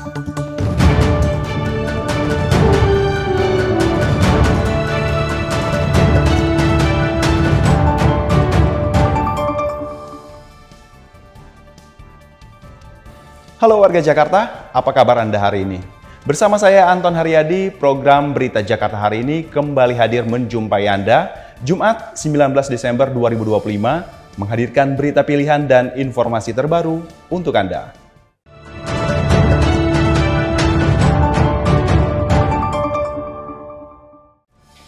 Halo warga Jakarta, apa kabar Anda hari ini? Bersama saya Anton Haryadi, program Berita Jakarta hari ini kembali hadir menjumpai Anda Jumat 19 Desember 2025, menghadirkan berita pilihan dan informasi terbaru untuk Anda.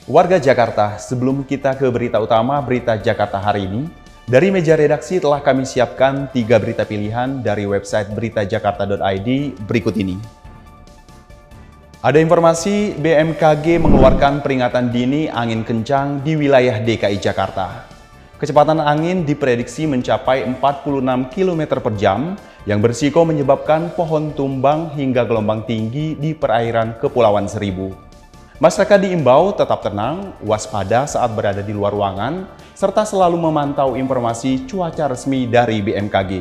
Warga Jakarta, sebelum kita ke berita utama Berita Jakarta hari ini, dari meja redaksi telah kami siapkan 3 berita pilihan dari website beritajakarta.id berikut ini. Ada informasi BMKG mengeluarkan peringatan dini angin kencang di wilayah DKI Jakarta. Kecepatan angin diprediksi mencapai 46 km per jam yang berisiko menyebabkan pohon tumbang hingga gelombang tinggi di perairan Kepulauan Seribu. Masyarakat diimbau tetap tenang, waspada saat berada di luar ruangan, serta selalu memantau informasi cuaca resmi dari BMKG.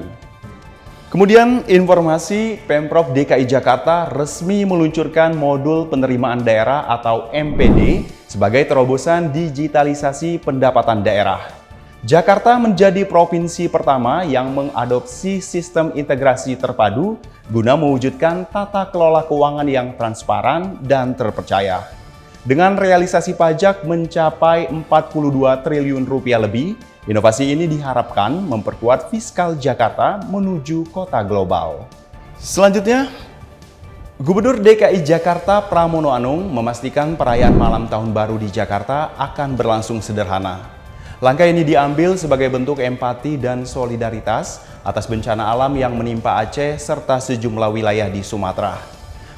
Kemudian informasi Pemprov DKI Jakarta resmi meluncurkan modul penerimaan daerah atau MPD sebagai terobosan digitalisasi pendapatan daerah. Jakarta menjadi provinsi pertama yang mengadopsi sistem integrasi terpadu guna mewujudkan tata kelola keuangan yang transparan dan terpercaya. Dengan realisasi pajak mencapai 42 triliun rupiah lebih, inovasi ini diharapkan memperkuat fiskal Jakarta menuju kota global. Selanjutnya, Gubernur DKI Jakarta Pramono Anung memastikan perayaan malam tahun baru di Jakarta akan berlangsung sederhana. Langkah ini diambil sebagai bentuk empati dan solidaritas atas bencana alam yang menimpa Aceh serta sejumlah wilayah di Sumatera.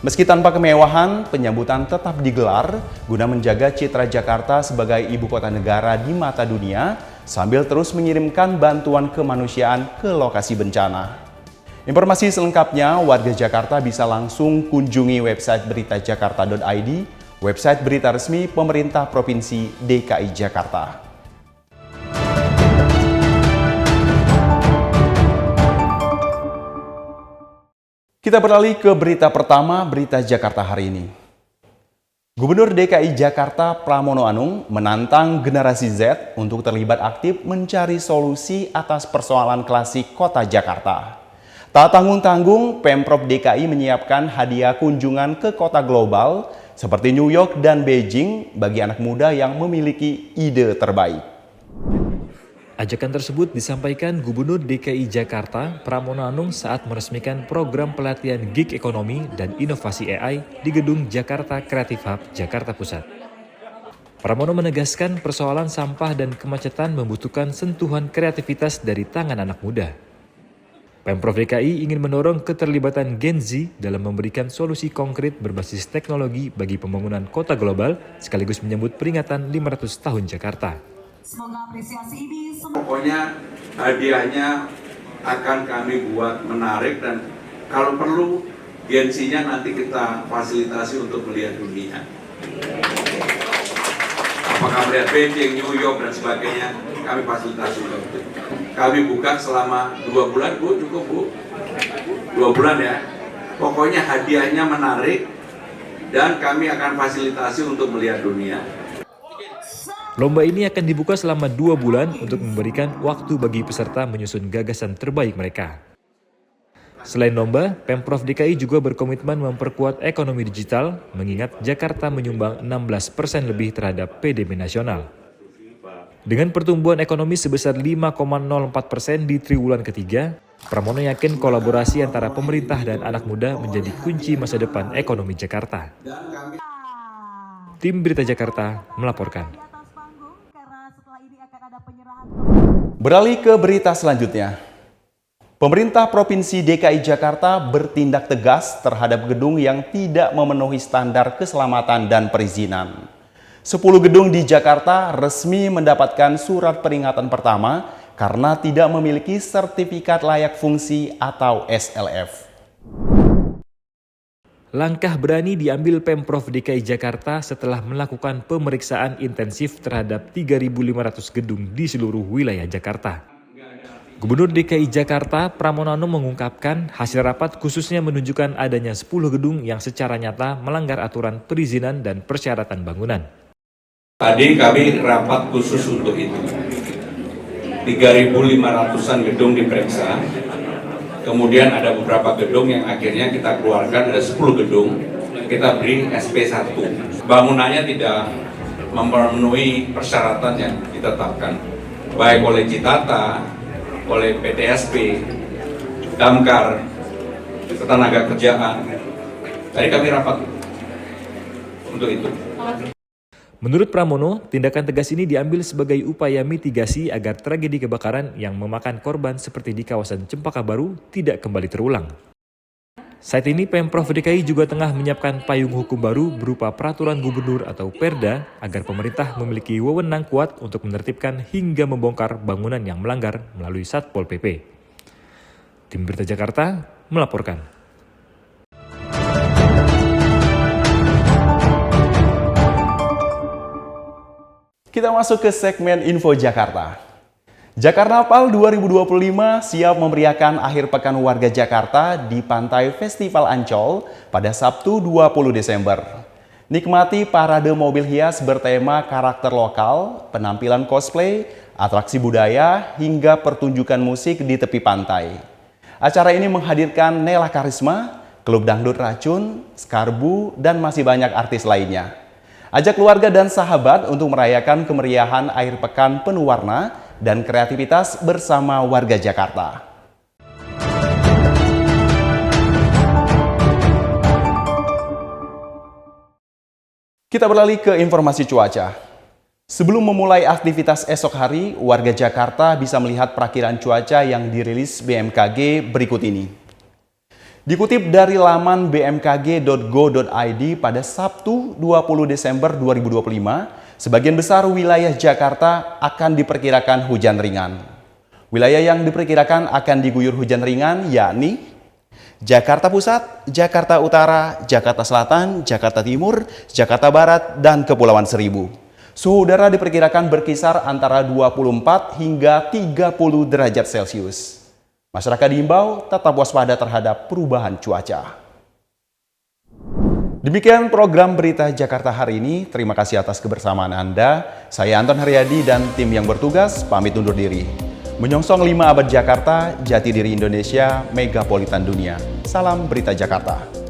Meski tanpa kemewahan, penyambutan tetap digelar guna menjaga citra Jakarta sebagai ibu kota negara di mata dunia sambil terus mengirimkan bantuan kemanusiaan ke lokasi bencana. Informasi selengkapnya warga Jakarta bisa langsung kunjungi website beritajakarta.id, website berita resmi pemerintah Provinsi DKI Jakarta. Kita beralih ke berita pertama, Berita Jakarta hari ini. Gubernur DKI Jakarta Pramono Anung menantang generasi Z untuk terlibat aktif mencari solusi atas persoalan klasik kota Jakarta. Tak tanggung-tanggung, Pemprov DKI menyiapkan hadiah kunjungan ke kota global seperti New York dan Beijing bagi anak muda yang memiliki ide terbaik. Ajakan tersebut disampaikan Gubernur DKI Jakarta Pramono Anung saat meresmikan program pelatihan gig ekonomi dan inovasi AI di gedung Jakarta Creative Hub, Jakarta Pusat. Pramono menegaskan persoalan sampah dan kemacetan membutuhkan sentuhan kreativitas dari tangan anak muda. Pemprov DKI ingin mendorong keterlibatan Gen Z dalam memberikan solusi konkret berbasis teknologi bagi pembangunan kota global sekaligus menyambut peringatan 500 tahun Jakarta. Semoga apresiasi ini pokoknya hadiahnya akan kami buat menarik dan kalau perlu gensinya nanti kita fasilitasi untuk melihat dunia. Apakah melihat Beijing, New York dan sebagainya, kami fasilitasi untuk itu. Kami buka selama 2 bulan, Bu, cukup Bu? 2 bulan ya. Pokoknya hadiahnya menarik dan kami akan fasilitasi untuk melihat dunia. Lomba ini akan dibuka selama 2 bulan untuk memberikan waktu bagi peserta menyusun gagasan terbaik mereka. Selain lomba, Pemprov DKI juga berkomitmen memperkuat ekonomi digital, mengingat Jakarta menyumbang 16% lebih terhadap PDB nasional. Dengan pertumbuhan ekonomi sebesar 5,04% di triwulan ketiga, Pramono yakin kolaborasi antara pemerintah dan anak muda menjadi kunci masa depan ekonomi Jakarta. Tim Berita Jakarta melaporkan. Beralih ke berita selanjutnya. Pemerintah Provinsi DKI Jakarta bertindak tegas terhadap gedung yang tidak memenuhi standar keselamatan dan perizinan. 10 gedung di Jakarta resmi mendapatkan surat peringatan pertama karena tidak memiliki sertifikat layak fungsi atau SLF. Langkah berani diambil Pemprov DKI Jakarta setelah melakukan pemeriksaan intensif terhadap 3.500 gedung di seluruh wilayah Jakarta. Gubernur DKI Jakarta Pramono Anung mengungkapkan hasil rapat khususnya menunjukkan adanya 10 gedung yang secara nyata melanggar aturan perizinan dan persyaratan bangunan. Tadi kami rapat khusus untuk itu. 3.500-an gedung diperiksa. Kemudian ada beberapa gedung yang akhirnya kita keluarkan, ada 10 gedung, kita beri SP1. Bangunannya tidak memenuhi persyaratan yang ditetapkan, baik oleh Citata, oleh PTSP, Damkar, Ketenaga Kerjaan. Tadi kami rapat untuk itu. Menurut Pramono, tindakan tegas ini diambil sebagai upaya mitigasi agar tragedi kebakaran yang memakan korban seperti di kawasan Cempaka Baru tidak kembali terulang. Saat ini Pemprov DKI juga tengah menyiapkan payung hukum baru berupa peraturan gubernur atau Perda agar pemerintah memiliki wewenang kuat untuk menertibkan hingga membongkar bangunan yang melanggar melalui Satpol PP. Tim Berita Jakarta melaporkan. Kita masuk ke segmen Info Jakarta. Jakarnaval 2025 siap memeriahkan akhir pekan warga Jakarta di Pantai Festival Ancol pada Sabtu 20 Desember. Nikmati parade mobil hias bertema karakter lokal, penampilan cosplay, atraksi budaya, hingga pertunjukan musik di tepi pantai. Acara ini menghadirkan Nela Karisma, Klub Dangdut Racun, Skarbu, dan masih banyak artis lainnya. Ajak keluarga dan sahabat untuk merayakan kemeriahan akhir pekan penuh warna dan kreativitas bersama warga Jakarta. Kita beralih ke informasi cuaca. Sebelum memulai aktivitas esok hari, warga Jakarta bisa melihat perakiran cuaca yang dirilis BMKG berikut ini. Dikutip dari laman bmkg.go.id pada Sabtu 20 Desember 2025, sebagian besar wilayah Jakarta akan diperkirakan hujan ringan. Wilayah yang diperkirakan akan diguyur hujan ringan yakni Jakarta Pusat, Jakarta Utara, Jakarta Selatan, Jakarta Timur, Jakarta Barat, dan Kepulauan Seribu. Suhu udara diperkirakan berkisar antara 24 hingga 30 derajat Celcius. Masyarakat diimbau tetap waspada terhadap perubahan cuaca. Demikian program Berita Jakarta hari ini. Terima kasih atas kebersamaan Anda. Saya Anton Haryadi dan tim yang bertugas pamit undur diri. Menyongsong 5 abad Jakarta, jati diri Indonesia, megapolitan dunia. Salam Berita Jakarta.